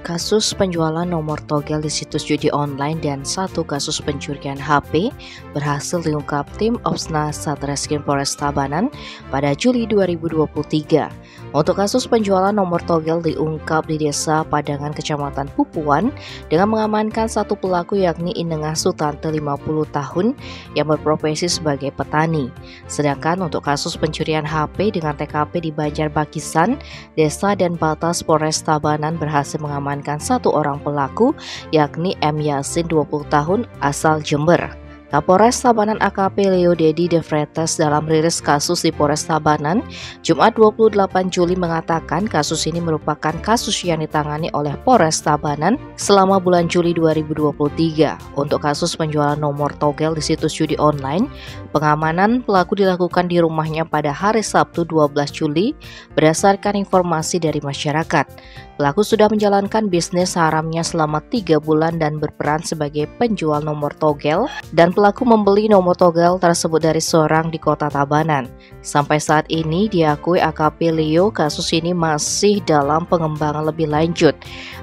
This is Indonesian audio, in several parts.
Kasus penjualan nomor togel di situs judi online dan satu kasus pencurian HP berhasil diungkap tim Opsnas Satreskrim Polres Tabanan pada Juli 2023. Untuk kasus penjualan nomor togel diungkap di Desa Padangan, Kecamatan Pupuan dengan mengamankan satu pelaku yakni Inengah Sutante 50 tahun yang berprofesi sebagai petani. Sedangkan untuk kasus pencurian HP dengan TKP di Banjarbakisan, Desa dan Batas Polres Tabanan berhasil mengamankan satu orang pelaku yakni M. Yasin 20 tahun asal Jember. Kapolres Tabanan AKP Leo Dedi De Freitas dalam rilis kasus di Polres Tabanan Jumat 28 Juli mengatakan kasus ini merupakan kasus yang ditangani oleh Polres Tabanan selama bulan Juli 2023. Untuk kasus penjualan nomor togel di situs judi online, pengamanan pelaku dilakukan di rumahnya pada hari Sabtu 12 Juli berdasarkan informasi dari masyarakat. Pelaku sudah menjalankan bisnis haramnya selama 3 bulan dan berperan sebagai penjual nomor togel, dan pelaku membeli nomor togel tersebut dari seorang di kota Tabanan. Sampai saat ini diakui AKP Leo kasus ini masih dalam pengembangan lebih lanjut.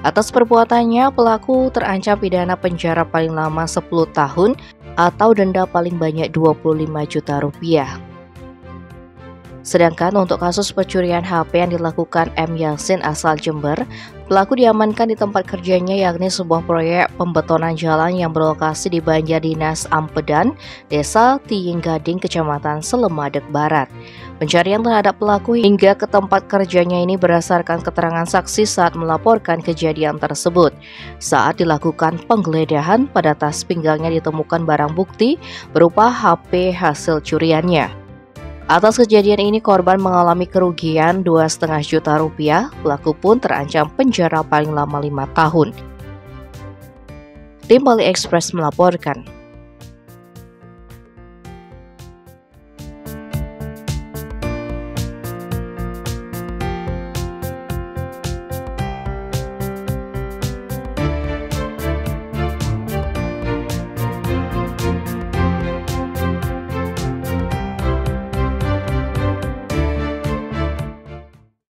Atas perbuatannya, pelaku terancam pidana penjara paling lama 10 tahun atau denda paling banyak 25 juta rupiah. Sedangkan untuk kasus pencurian HP yang dilakukan M. Yasin asal Jember, pelaku diamankan di tempat kerjanya yakni sebuah proyek pembetonan jalan yang berlokasi di Banjar Dinas Ampedan, Desa Tiying Gading, Kecamatan Selemadeg Barat. Pencarian terhadap pelaku hingga ke tempat kerjanya ini berdasarkan keterangan saksi saat melaporkan kejadian tersebut. Saat dilakukan penggeledahan, pada tas pinggangnya ditemukan barang bukti berupa HP hasil curiannya. Atas kejadian ini korban mengalami kerugian 2,5 juta rupiah, pelaku pun terancam penjara paling lama 5 tahun. Tim Bali Express melaporkan.